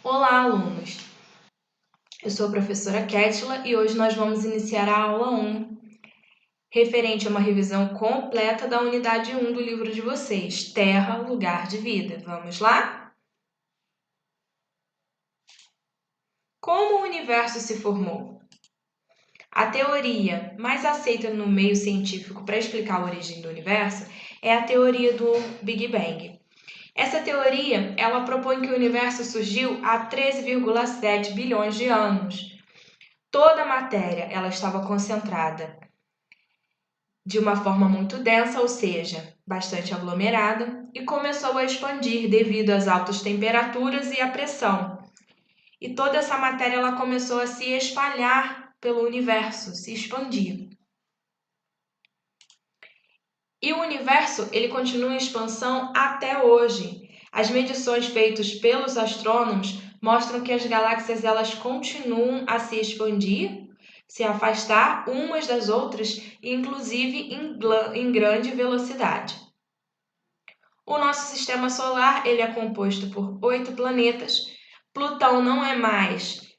Olá, alunos! Eu sou a professora Kétila e hoje nós vamos iniciar a aula 1, referente a uma revisão completa da unidade 1 do livro de vocês, Terra, Lugar de Vida. Vamos lá? Como o universo se formou? A teoria mais aceita no meio científico para explicar a origem do universo é a teoria do Big Bang. Essa teoria, ela propõe que o universo surgiu há 13,7 bilhões de anos. Toda a matéria ela estava concentrada de uma forma muito densa, ou seja, bastante aglomerada, e começou a expandir devido às altas temperaturas e à pressão. E toda essa matéria ela começou a se espalhar pelo universo, se expandir. E o universo ele continua em expansão até hoje. As medições feitas pelos astrônomos mostram que as galáxias elas continuam a se expandir, se afastar umas das outras, inclusive em grande velocidade. O nosso sistema solar ele é composto por 8 planetas. Plutão não é mais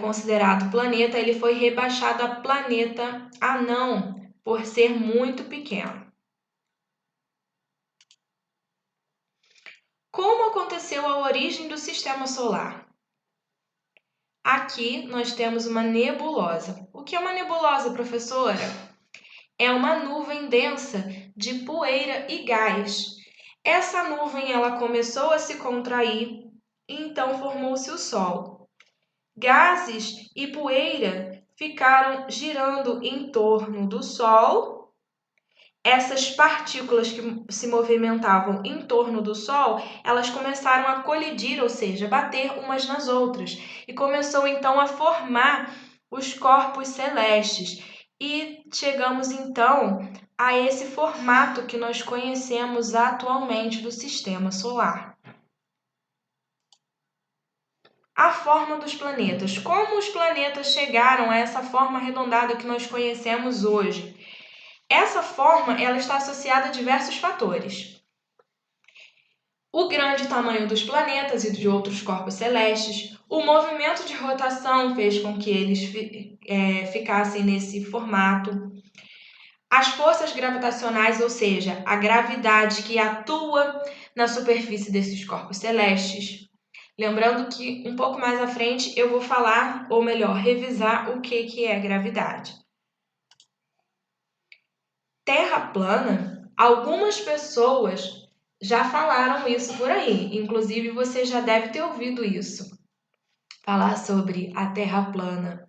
considerado planeta, ele foi rebaixado a planeta anão por ser muito pequeno. Como aconteceu a origem do sistema solar? Aqui nós temos uma nebulosa. O que é uma nebulosa, professora? É uma nuvem densa de poeira e gás. Essa nuvem ela começou a se contrair e então formou-se o Sol. Gases e poeira ficaram girando em torno do Sol. Essas partículas que se movimentavam em torno do Sol, elas começaram a colidir, ou seja, bater umas nas outras, e começou então a formar os corpos celestes. E chegamos então a esse formato que nós conhecemos atualmente do Sistema Solar. A forma dos planetas. Como os planetas chegaram a essa forma arredondada que nós conhecemos hoje? Essa forma ela está associada a diversos fatores. O grande tamanho dos planetas e de outros corpos celestes, o movimento de rotação fez com que eles ficassem nesse formato, as forças gravitacionais, ou seja, a gravidade que atua na superfície desses corpos celestes. Lembrando que um pouco mais à frente eu vou falar, ou melhor, revisar o que é gravidade. Terra plana, algumas pessoas já falaram isso por aí, inclusive você já deve ter ouvido isso, falar sobre a Terra plana.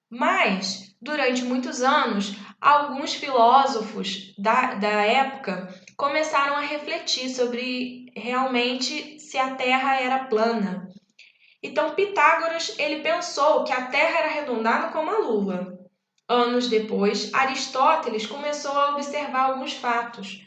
Mas, durante muitos anos, alguns filósofos da época começaram a refletir sobre realmente se a Terra era plana. Então, Pitágoras ele pensou que a Terra era arredondada como a Lua. Anos depois, Aristóteles começou a observar alguns fatos.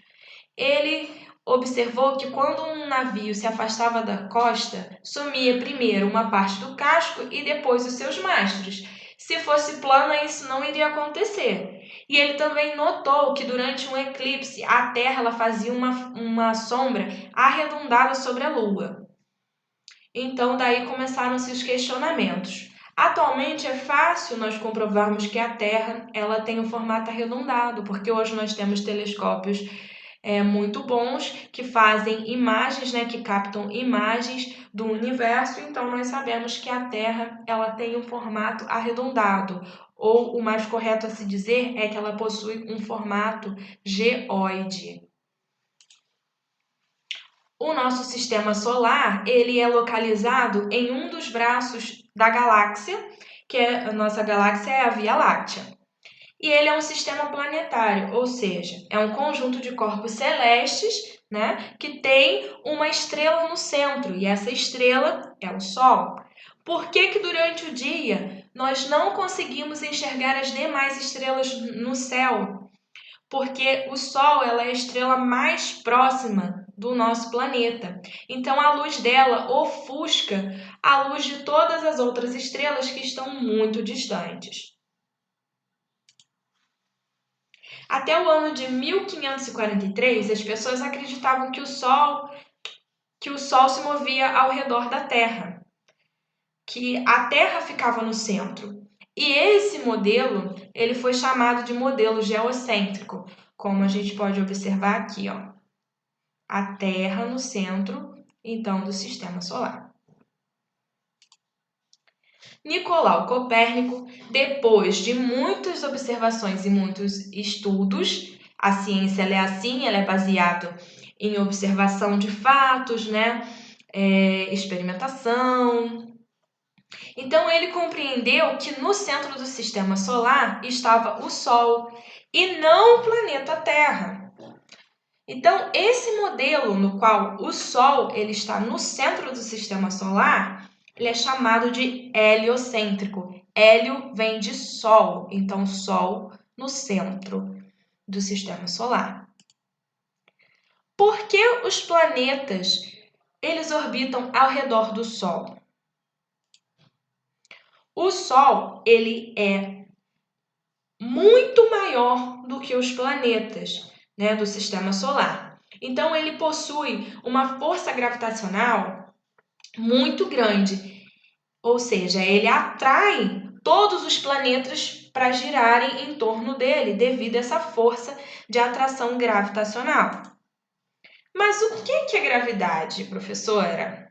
Ele observou que quando um navio se afastava da costa, sumia primeiro uma parte do casco e depois os seus mastros. Se fosse plana, isso não iria acontecer. E ele também notou que durante um eclipse, a Terra ela fazia uma sombra arredondada sobre a Lua. Então, daí começaram-se os questionamentos. Atualmente é fácil nós comprovarmos que a Terra ela tem um formato arredondado, porque hoje nós temos telescópios muito bons que fazem imagens, que captam imagens do universo. Então nós sabemos que a Terra ela tem um formato arredondado, ou o mais correto a se dizer é que ela possui um formato geóide. O nosso sistema solar, ele é localizado em um dos braços da galáxia, que a nossa galáxia é a Via Láctea. E ele é um sistema planetário, ou seja, é um conjunto de corpos celestes, que tem uma estrela no centro, e essa estrela é o Sol. Por que durante o dia nós não conseguimos enxergar as demais estrelas no céu? Porque o Sol ela é a estrela mais próxima do nosso planeta. Então a luz dela ofusca a luz de todas as outras estrelas que estão muito distantes. Até o ano de 1543, as pessoas acreditavam que que o Sol se movia ao redor da Terra, que a Terra ficava no centro. E esse modelo, ele foi chamado de modelo geocêntrico, como a gente pode observar aqui, ó. A Terra no centro, então, do Sistema Solar. Nicolau Copérnico, depois de muitas observações e muitos estudos, a ciência ela é assim, ela é baseada em observação de fatos, né? Experimentação. Então ele compreendeu que no centro do Sistema Solar estava o Sol e não o planeta Terra. Então esse modelo no qual o Sol ele está no centro do Sistema Solar, ele é chamado de heliocêntrico. Hélio vem de Sol, então Sol no centro do Sistema Solar. Por que os planetas eles orbitam ao redor do Sol? O Sol ele é muito maior do que os planetas, né, do Sistema Solar. Então ele possui uma força gravitacional muito grande, ou seja, ele atrai todos os planetas para girarem em torno dele devido a essa força de atração gravitacional. Mas o que é gravidade, professora?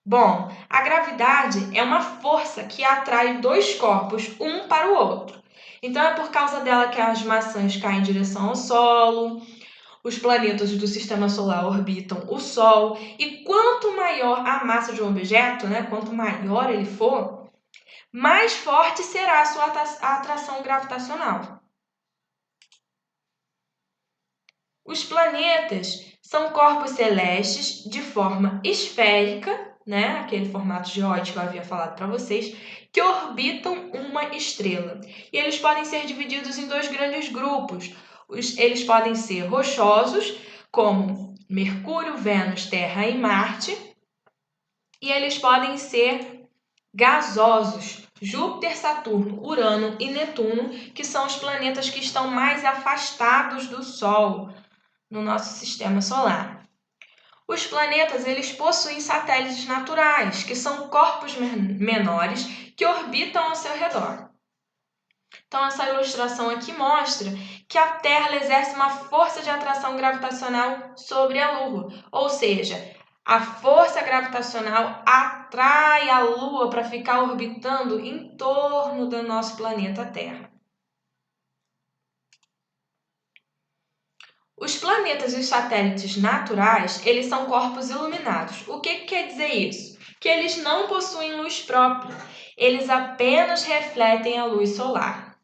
Bom, a gravidade é uma força que atrai dois corpos, um para o outro. Então é por causa dela que as maçãs caem em direção ao solo, os planetas do Sistema Solar orbitam o Sol, e quanto maior a massa de um objeto, né, quanto maior ele for, mais forte será a sua atração gravitacional. Os planetas são corpos celestes de forma esférica, né, aquele formato geóide que eu havia falado para vocês, que orbitam uma estrela. E eles podem ser divididos em dois grandes grupos. Eles podem ser rochosos, como Mercúrio, Vênus, Terra e Marte, e eles podem ser gasosos, Júpiter, Saturno, Urano e Netuno, que são os planetas que estão mais afastados do Sol no nosso sistema solar. Os planetas eles possuem satélites naturais, que são corpos menores que orbitam ao seu redor. Então, essa ilustração aqui mostra que a Terra exerce uma força de atração gravitacional sobre a Lua, ou seja, a força gravitacional atrai a Lua para ficar orbitando em torno do nosso planeta Terra. Os planetas e os satélites naturais, eles são corpos iluminados. O que quer dizer isso? Que eles não possuem luz própria, eles apenas refletem a luz solar.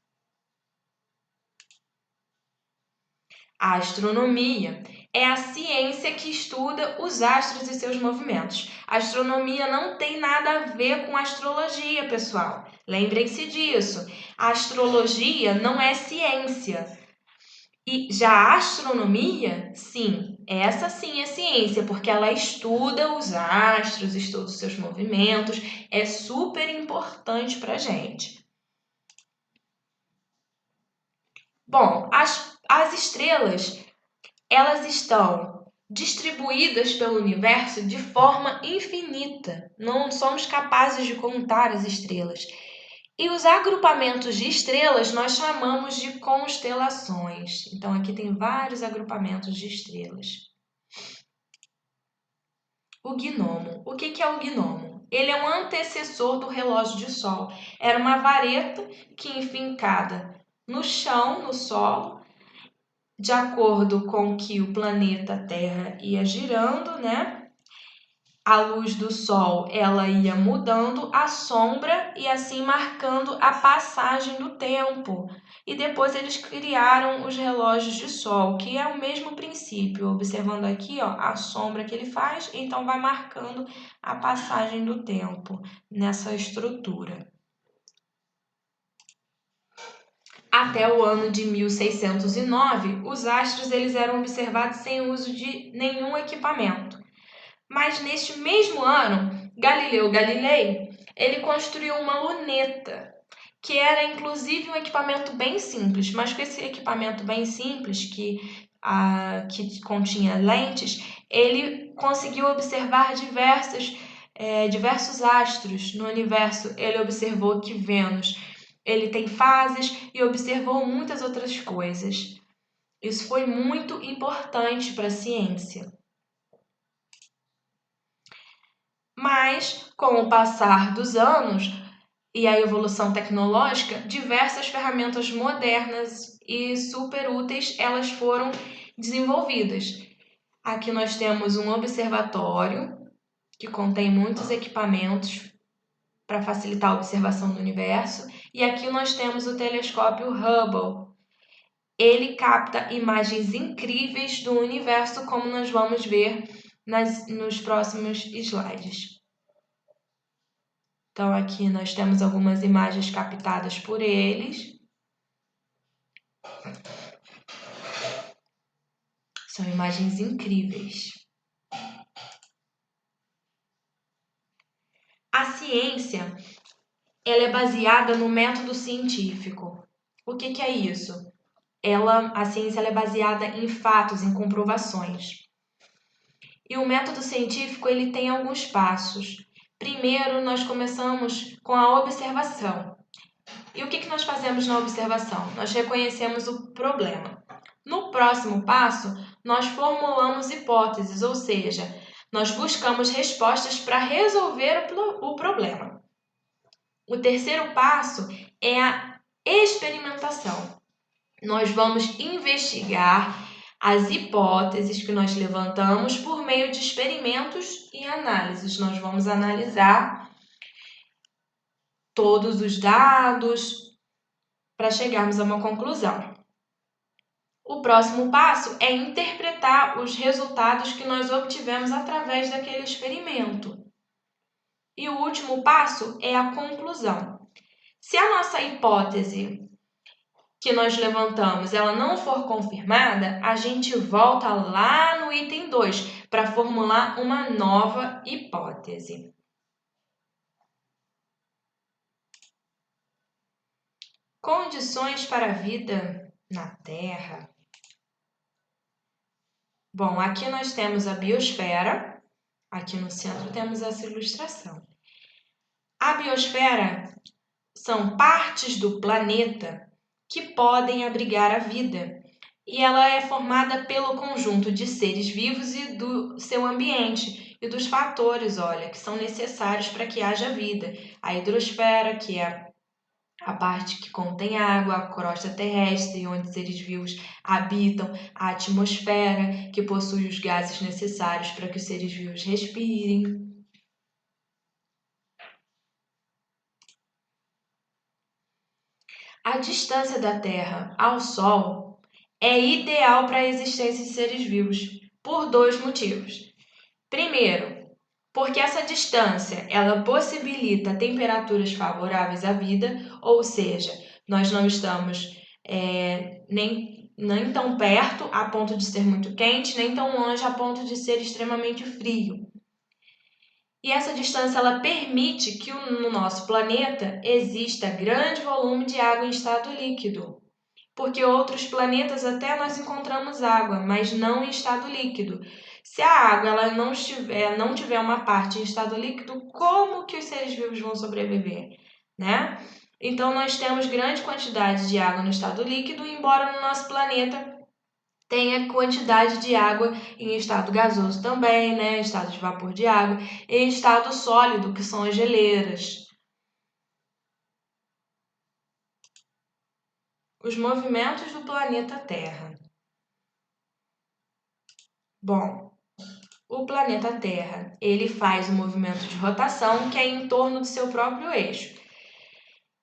A astronomia é a ciência que estuda os astros e seus movimentos. A astronomia não tem nada a ver com astrologia, pessoal. Lembrem-se disso. A astrologia não é ciência. E já a astronomia, sim, essa sim é ciência, porque ela estuda os astros, estuda os seus movimentos, é super importante para a gente. Bom, as estrelas, elas estão distribuídas pelo universo de forma infinita. Não somos capazes de contar as estrelas. E os agrupamentos de estrelas nós chamamos de constelações. Então, aqui tem vários agrupamentos de estrelas. O gnomo. O que é o gnomo? Ele é um antecessor do relógio de sol. Era uma vareta que enfincada no chão, no solo, de acordo com que o planeta Terra ia girando, né? A luz do sol ela ia mudando a sombra e assim marcando a passagem do tempo. E depois eles criaram os relógios de sol, que é o mesmo princípio. Observando aqui, ó, a sombra que ele faz, então vai marcando a passagem do tempo nessa estrutura. Até o ano de 1609, os astros eles eram observados sem uso de nenhum equipamento. Mas neste mesmo ano, Galileu Galilei, ele construiu uma luneta, que era inclusive um equipamento bem simples, mas com esse equipamento bem simples, que continha lentes, ele conseguiu observar diversos astros no universo. Ele observou que Vênus ele tem fases e observou muitas outras coisas. Isso foi muito importante para a ciência. Mas, com o passar dos anos e a evolução tecnológica, diversas ferramentas modernas e super úteis elas foram desenvolvidas. Aqui nós temos um observatório que contém muitos equipamentos para facilitar a observação do universo. E aqui nós temos o telescópio Hubble. Ele capta imagens incríveis do universo, como nós vamos ver nos próximos slides. Então, aqui nós temos algumas imagens captadas por eles. São imagens incríveis. A ciência, ela é baseada no método científico. O que é isso? A ciência ela é baseada em fatos, em comprovações. E o método científico ele tem alguns passos. Primeiro, nós começamos com a observação. E o que nós fazemos na observação? Nós reconhecemos o problema. No próximo passo, nós formulamos hipóteses, ou seja, nós buscamos respostas para resolver o problema. O terceiro passo é a experimentação. Nós vamos investigar as hipóteses que nós levantamos por meio de experimentos e análises. Nós vamos analisar todos os dados para chegarmos a uma conclusão. O próximo passo é interpretar os resultados que nós obtivemos através daquele experimento. E o último passo é a conclusão. Se a nossa hipótese que nós levantamos ela não for confirmada, a gente volta lá no item 2 para formular uma nova hipótese. Condições para a vida na Terra. Bom, aqui nós temos a biosfera, aqui no centro temos essa ilustração. A biosfera são partes do planeta que podem abrigar a vida, e ela é formada pelo conjunto de seres vivos e do seu ambiente, e dos fatores, que são necessários para que haja vida. A hidrosfera, que é a parte que contém água, a crosta terrestre, onde seres vivos habitam, a atmosfera, que possui os gases necessários para que os seres vivos respirem. A distância da Terra ao Sol é ideal para a existência de seres vivos, por 2 motivos. Primeiro, porque essa distância ela possibilita temperaturas favoráveis à vida, ou seja, nós não estamos nem tão perto a ponto de ser muito quente, nem tão longe a ponto de ser extremamente frio. E essa distância ela permite que no nosso planeta exista grande volume de água em estado líquido, porque outros planetas até nós encontramos água, mas não em estado líquido. Se a água ela não tiver uma parte em estado líquido, como que os seres vivos vão sobreviver, né? Então nós temos grande quantidade de água no estado líquido, embora no nosso planeta tenha quantidade de água em estado gasoso também, né? Estado de vapor de água, e em estado sólido, que são as geleiras. Os movimentos do planeta Terra. Bom, o planeta Terra, ele faz um movimento de rotação que é em torno do seu próprio eixo.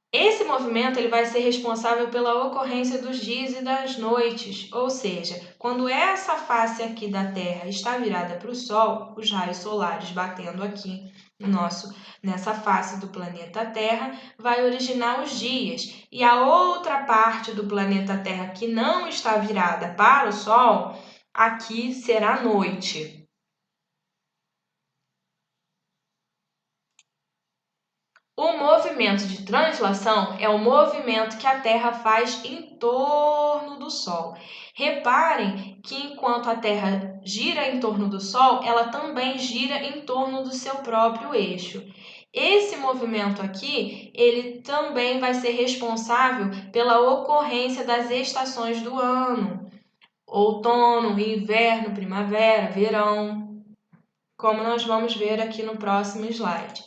Esse movimento ele vai ser responsável pela ocorrência dos dias e das noites, ou seja, quando essa face aqui da Terra está virada para o Sol, os raios solares batendo aqui nessa face do planeta Terra, vai originar os dias, e a outra parte do planeta Terra que não está virada para o Sol, aqui será a noite. O movimento de translação é o movimento que a Terra faz em torno do Sol. Reparem que enquanto a Terra gira em torno do Sol, ela também gira em torno do seu próprio eixo. Esse movimento aqui, ele também vai ser responsável pela ocorrência das estações do ano: outono, inverno, primavera, verão, como nós vamos ver aqui no próximo slide.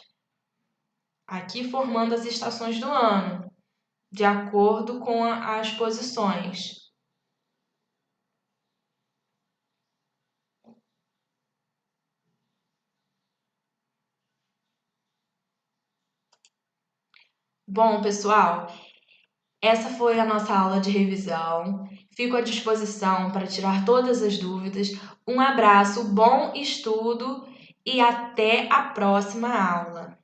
Aqui formando as estações do ano, de acordo com as posições. Bom, pessoal, essa foi a nossa aula de revisão. Fico à disposição para tirar todas as dúvidas. Um abraço, bom estudo e até a próxima aula.